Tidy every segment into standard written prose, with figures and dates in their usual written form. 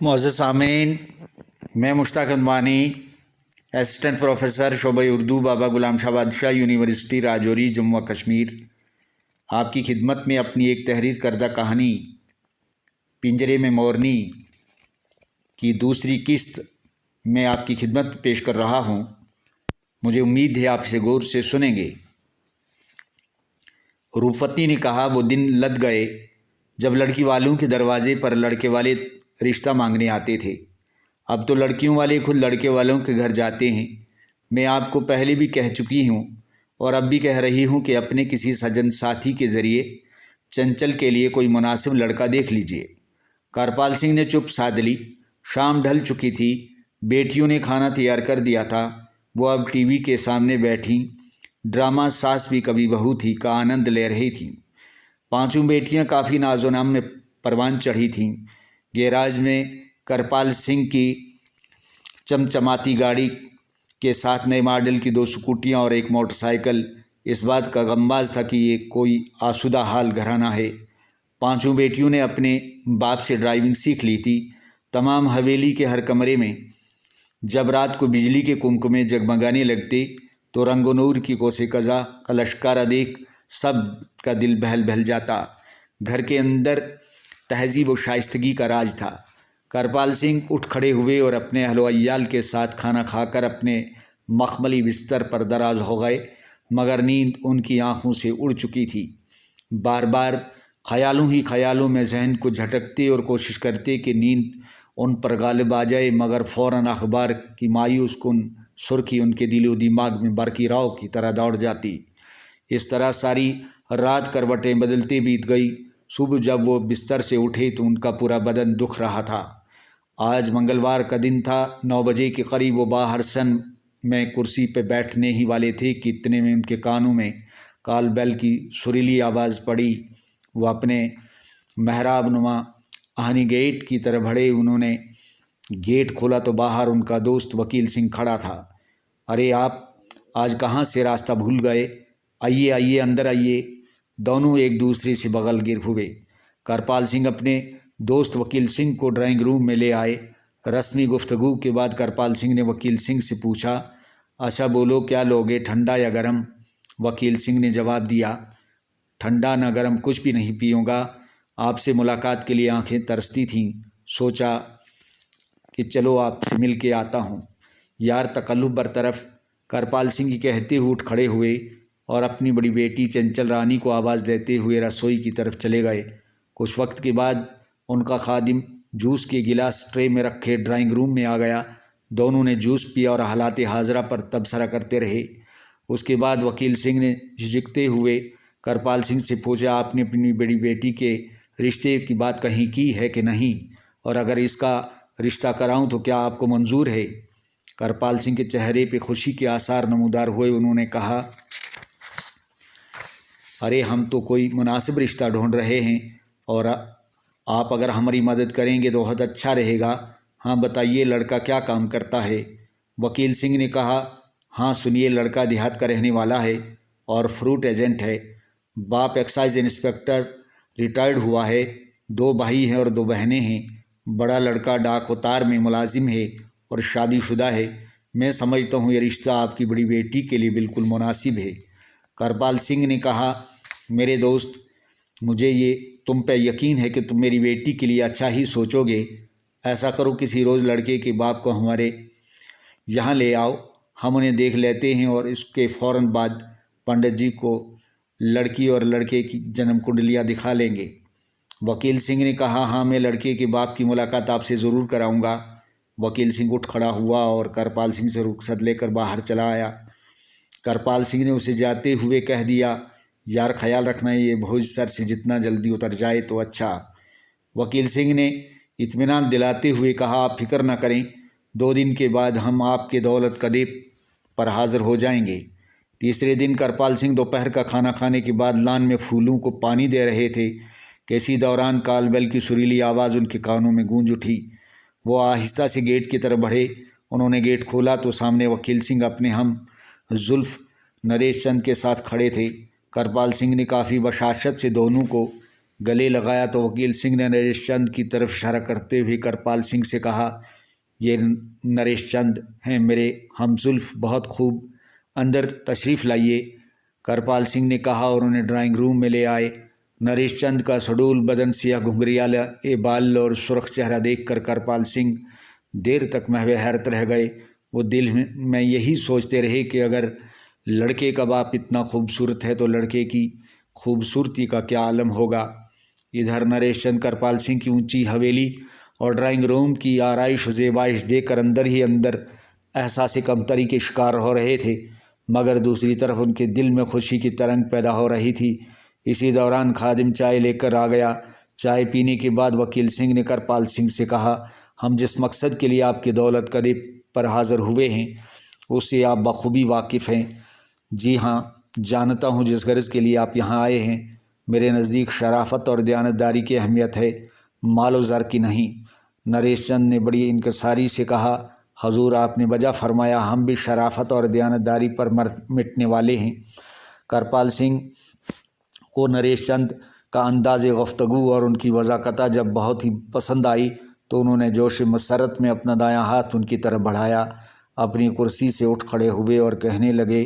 मुअज़्ज़ज़ सामीन, मैं Mushtaq Advani, assistant professor शोबे उर्दू बाबा गुलाम शाह बादशाह यूनिवर्सिटी राजौरी जम्मू व कश्मीर आपकी खिदमत में अपनी एक तहरीर करदा कहानी पिंजरे में मोरनी की दूसरी किस्त मैं आपकी खिदमत में पेश कर रहा हूँ। मुझे उम्मीद है आप इसे गौर से सुनेंगे। रूपवती ने कहा, वो दिन लद गए जब लड़की वालों के दरवाजे पर लड़के वाले रिश्ता मांगने आते थे। अब तो लड़कियों वाले खुद लड़के वालों के घर जाते हैं। मैं आपको पहले भी कह चुकी हूँ और अब भी कह रही हूँ कि अपने किसी सजन साथी के ज़रिए चंचल के लिए कोई मुनासिब लड़का देख लीजिए। करपाल सिंह ने चुप साध ली। शाम ढल चुकी थी। बेटियों ने खाना तैयार कर दिया था। वो अब टीवी के सामने बैठी ड्रामा सास भी कभी बहू थी का आनंद ले रही थीं। पांचों बेटियां काफ़ी नाजो नाम में परवान चढ़ी थीं। गैराज में करपाल सिंह की चमचमाती गाड़ी के साथ नए मॉडल की 2 स्कूटियाँ और एक मोटरसाइकिल इस बात का गमबाज था कि ये कोई आसूदा हाल घराना है। पांचों बेटियों ने अपने बाप से ड्राइविंग सीख ली थी। तमाम हवेली के हर कमरे में जब रात को बिजली के कुमकुमे जगमगाने लगते तो रंगो नूर की कोसे कज़ा का लश्कारा देख सब का दिल बहल बहल जाता। घर के अंदर तहजीब व शाइस्तगी का राज था। करपाल सिंह उठ खड़े हुए और अपने अहलो अय्याल के साथ खाना खाकर अपने मखमली बिस्तर पर दराज हो गए, मगर नींद उनकी आंखों से उड़ चुकी थी। बार बार ख्यालों ही ख्यालों में जहन को झटकते और कोशिश करते कि नींद उन पर गालिब आ जाए, मगर फ़ौरन अखबार की मायूस कुन सुर्खी उनके दिलो दिमाग में बरकी राव की तरह दौड़ जाती। इस तरह सारी रात करवटें बदलती बीत गई। सुबह जब वो बिस्तर से उठे तो उनका पूरा बदन दुख रहा था। आज मंगलवार का दिन था। 9 बजे के करीब वो बाहर सन में कुर्सी पर बैठने ही वाले थे कि इतने में उनके कानों में काल बेल की सुरीली आवाज़ पड़ी। वो अपने मेहराब नुमा आहनी गेट की तरफ बढ़े। उन्होंने गेट खोला तो बाहर उनका दोस्त वकील सिंह खड़ा था। अरे आप आज कहाँ से रास्ता भूल गए? आइए आइए, अंदर आइए। दोनों एक दूसरे से बगल गिर हुए। करपाल सिंह अपने दोस्त वकील सिंह को ड्राइंग रूम में ले आए। रस्मी गुफ्तगू के बाद करपाल सिंह ने वकील सिंह से पूछा, अच्छा बोलो, क्या लोगे, ठंडा या गरम? वकील सिंह ने जवाब दिया, ठंडा ना गरम, कुछ भी नहीं पीऊँगा। आपसे मुलाकात के लिए आंखें तरसती थीं। सोचा कि चलो आपसे मिल के आता हूँ। यार, तकल्लुफ़ बरतरफ, करपाल सिंह की कहते हुए उठ खड़े हुए और अपनी बड़ी बेटी चंचल रानी को आवाज़ देते हुए रसोई की तरफ चले गए। कुछ वक्त के बाद उनका खादिम जूस के गिलास ट्रे में रखे ड्राइंग रूम में आ गया। दोनों ने जूस पिया और हालात हाजरा पर तबसरा करते रहे। उसके बाद वकील सिंह ने झिझकते हुए करपाल सिंह से पूछा, आपने अपनी बड़ी बेटी के रिश्ते की बात कहीं की है कि नहीं, और अगर इसका रिश्ता कराऊं तो क्या आपको मंजूर है? करपाल सिंह के चेहरे पे खुशी के आसार नमूदार हुए। उन्होंने कहा, अरे हम तो कोई मुनासिब रिश्ता ढूंढ रहे हैं और आप अगर हमारी मदद करेंगे तो बहुत अच्छा रहेगा। हाँ बताइए, लड़का क्या काम करता है? वकील सिंह ने कहा, हाँ सुनिए, लड़का देहात का रहने वाला है और फ्रूट एजेंट है। बाप एक्साइज इंस्पेक्टर रिटायर्ड हुआ है। 2 भाई हैं और 2 बहनें हैं। बड़ा लड़का डाक उतार में मुलाजिम है और शादीशुदा है। मैं समझता हूँ ये रिश्ता आपकी बड़ी बेटी के लिए बिल्कुल मुनासिब है। करपाल सिंह ने कहा, मेरे दोस्त, मुझे ये तुम पे यकीन है कि तुम मेरी बेटी के लिए अच्छा ही सोचोगे। ऐसा करो, किसी रोज़ लड़के के बाप को हमारे यहाँ ले आओ, हम उन्हें देख लेते हैं और इसके फ़ौरन बाद पंडित जी को लड़की और लड़के की जन्म कुंडलियाँ दिखा लेंगे। वकील सिंह ने कहा, हाँ मैं लड़के के बाप की मुलाकात आपसे ज़रूर कराऊंगा। वकील सिंह उठ खड़ा हुआ और करपाल सिंह से रुखसत लेकर बाहर चला आया। करपाल सिंह ने उसे जाते हुए कह दिया, यार ख्याल रखना, ये बोझ सर से जितना जल्दी उतर जाए तो अच्छा। वकील सिंह ने इत्मीनान दिलाते हुए कहा, आप फिक्र न करें, 2 दिन के बाद हम आपके दौलत कदे पर हाजिर हो जाएंगे। तीसरे दिन करपाल सिंह दोपहर का खाना खाने के बाद लान में फूलों को पानी दे रहे थे कि इसी दौरान कालबेल की सुरीली आवाज़ उनके कानों में गूंज उठी। वो आहिस्ता से गेट की तरफ बढ़े। उन्होंने गेट खोला तो सामने वकील सिंह अपने हम जुल्फ नरेश चंद के साथ खड़े थे। करपाल सिंह ने काफ़ी बशाशत से दोनों को गले लगाया तो वकील सिंह ने नरेश चंद की तरफ इशारा करते हुए करपाल सिंह से कहा, ये नरेश चंद हैं मेरे हमजुल्फ, बहुत खूब, अंदर तशरीफ़ लाइए। करपाल सिंह ने कहा और उन्हें ड्राइंग रूम में ले आए। नरेश चंद का सडूल बदन, सियाह घुंघरियाला बाल और सुर्ख चेहरा देखकर करपाल सिंह देर तक महवे हैरत रह गए। वो दिल में यही सोचते रहे कि अगर लड़के का बाप इतना खूबसूरत है तो लड़के की खूबसूरती का क्या आलम होगा। इधर नरेश चंद करपाल सिंह की ऊंची हवेली और ड्राइंग रूम की आराइश ज़ेबाइश देखकर अंदर ही अंदर एहसास कमतरी के शिकार हो रहे थे, मगर दूसरी तरफ उनके दिल में खुशी की तरंग पैदा हो रही थी। इसी दौरान खादिम चाय लेकर आ गया। चाय पीने के बाद वकील सिंह ने करपाल सिंह से कहा, हम जिस मकसद के लिए आपके दौलत कदे पर हाज़िर हुए हैं उससे आप बखूबी वाकिफ़ हैं। जी हाँ, जानता हूँ जिस गर्ज़ के लिए आप यहाँ आए हैं। मेरे नज़दीक शराफत और दयानतदारी की अहमियत है, मालो ज़र की नहीं। नरेश चंद ने बड़ी इनकसारी से कहा, हजूर आपने वजह फरमाया, हम भी शराफत और दयानतदारी पर मर मिटने वाले हैं। करपाल सिंह को नरेश चंद का अंदाज़ गुफ्तगू और उनकी वज़ाकता जब बहुत ही पसंद आई तो उन्होंने जोश मसरत में अपना दायां हाथ उनकी तरफ बढ़ाया, अपनी कुर्सी से उठ खड़े हुए और कहने लगे,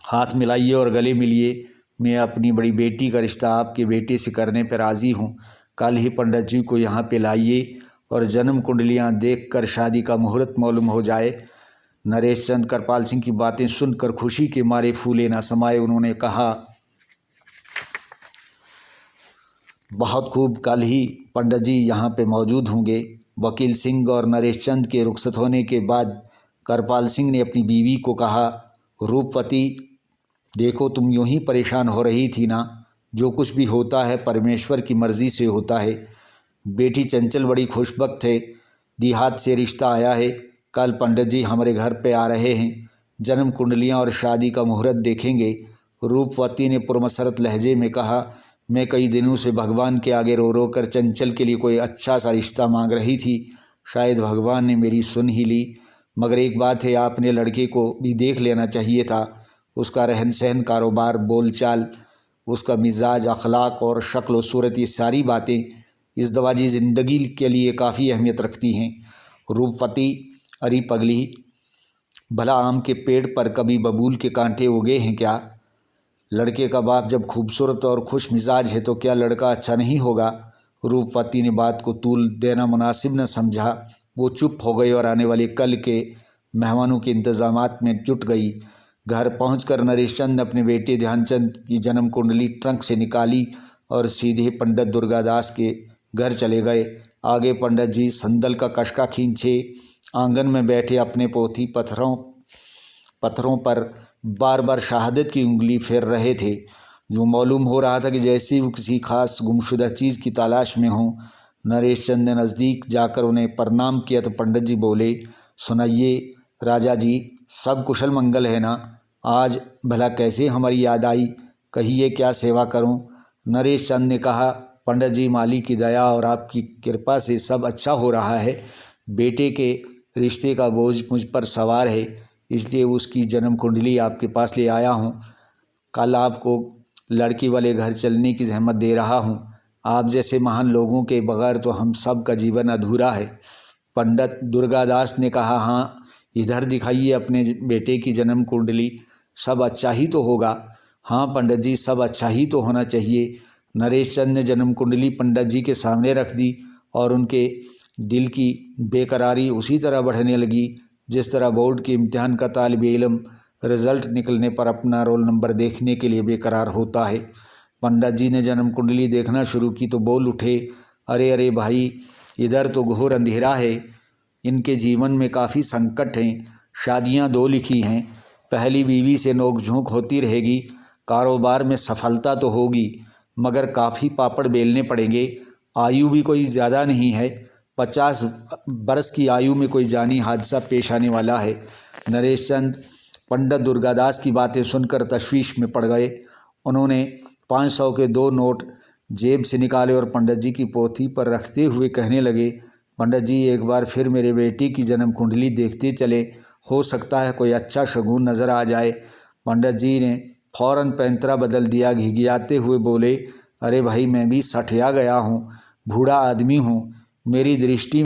हाथ मिलाइए और गले मिलिए। मैं अपनी बड़ी बेटी का रिश्ता आपके बेटे से करने पर राज़ी हूँ। कल ही पंडित जी को यहाँ पे लाइए और जन्म कुंडलियाँ देखकर शादी का मुहूर्त मालूम हो जाए। नरेश चंद करपाल सिंह की बातें सुनकर खुशी के मारे फूले न समाये। उन्होंने कहा, बहुत खूब, कल ही पंडित जी यहाँ पे मौजूद होंगे। वकील सिंह और नरेश चंद के रुखसत होने के बाद करपाल सिंह ने अपनी बीवी को कहा, रूपवती, देखो तुम यूं ही परेशान हो रही थी ना, जो कुछ भी होता है परमेश्वर की मर्ज़ी से होता है। बेटी चंचल बड़ी खुशबख्त है, देहात से रिश्ता आया है। कल पंडित जी हमारे घर पे आ रहे हैं, जन्म कुंडलियाँ और शादी का मुहूर्त देखेंगे। रूपवती ने पुरमसरत लहजे में कहा, मैं कई दिनों से भगवान के आगे रो रो कर चंचल के लिए कोई अच्छा सा रिश्ता मांग रही थी। शायद भगवान ने मेरी सुन ही ली, मगर एक बात है, आपने लड़के को भी देख लेना चाहिए था। उसका रहन सहन, कारोबार, बोलचाल, उसका मिजाज, अखलाक और शक्ल व सूरत, ये सारी बातें इस दवाजी ज़िंदगी के लिए काफ़ी अहमियत रखती हैं। रूपवती, अरे पगली, भला आम के पेड़ पर कभी बबूल के कांटे उगे हैं क्या? लड़के का बाप जब खूबसूरत और खुश मिजाज है तो क्या लड़का अच्छा नहीं होगा? रूपवती ने बात को तूल देना मुनासिब न समझा। वो चुप हो गई और आने वाले कल के मेहमानों के इंतज़ामात में जुट गई। घर पहुंचकर नरेश चंद ने अपने बेटे ध्यानचंद की जन्म कुंडली ट्रंक से निकाली और सीधे पंडित दुर्गादास के घर चले गए। आगे पंडित जी संदल का कशका खींचे आंगन में बैठे अपने पोथी पत्थरों पर बार बार शहादत की उंगली फेर रहे थे। जो मालूम हो रहा था कि जैसे वो किसी खास गुमशुदा चीज़ की तलाश में हों। नरेश चंद ने नज़दीक जाकर उन्हें प्रणाम किया तो पंडित जी बोले, सुनाइए राजा जी, सब कुशल मंगल है ना? आज भला कैसे हमारी याद आई, कहिए क्या सेवा करूं? नरेश चंद ने कहा, पंडित जी, माली की दया और आपकी कृपा से सब अच्छा हो रहा है। बेटे के रिश्ते का बोझ मुझ पर सवार है, इसलिए उसकी जन्म कुंडली आपके पास ले आया हूँ। कल आपको लड़की वाले घर चलने की जहमत दे रहा हूँ। आप जैसे महान लोगों के बगैर तो हम सब का जीवन अधूरा है। पंडित दुर्गादास ने कहा, हाँ, इधर दिखाइए अपने बेटे की जन्म कुंडली, सब अच्छा ही तो होगा। हाँ पंडित जी, सब अच्छा ही तो होना चाहिए। नरेश चंद ने जन्म कुंडली पंडित जी के सामने रख दी और उनके दिल की बेकरारी उसी तरह बढ़ने लगी जिस तरह बोर्ड के इम्तिहान का तालिब इल्म रिज़ल्ट निकलने पर अपना रोल नंबर देखने के लिए बेकरार होता है। पंडित जी ने जन्म कुंडली देखना शुरू की तो बोल उठे, अरे अरे भाई, इधर तो घोर अंधेरा है। इनके जीवन में काफ़ी संकट हैं। शादियां 2 लिखी हैं। पहली बीवी से नोक-झोंक होती रहेगी। कारोबार में सफलता तो होगी मगर काफ़ी पापड़ बेलने पड़ेंगे। आयु भी कोई ज़्यादा नहीं है। 50 बरस की आयु में कोई जानी हादसा पेश आने वाला है। नरेश चंद पंडित दुर्गादास की बातें सुनकर तशवीश में पड़ गए। उन्होंने 500 के 2 नोट जेब से निकाले और पंडित जी की पोथी पर रखते हुए कहने लगे, पंडित जी, एक बार फिर मेरे बेटी की जन्म कुंडली देखते चले, हो सकता है कोई अच्छा शगुन नज़र आ जाए। पंडित जी ने फौरन पैंतरा बदल दिया, घिघियाते हुए बोले, अरे भाई, मैं भी सठिया गया हूँ, बूढ़ा आदमी हूँ, मेरी दृष्टि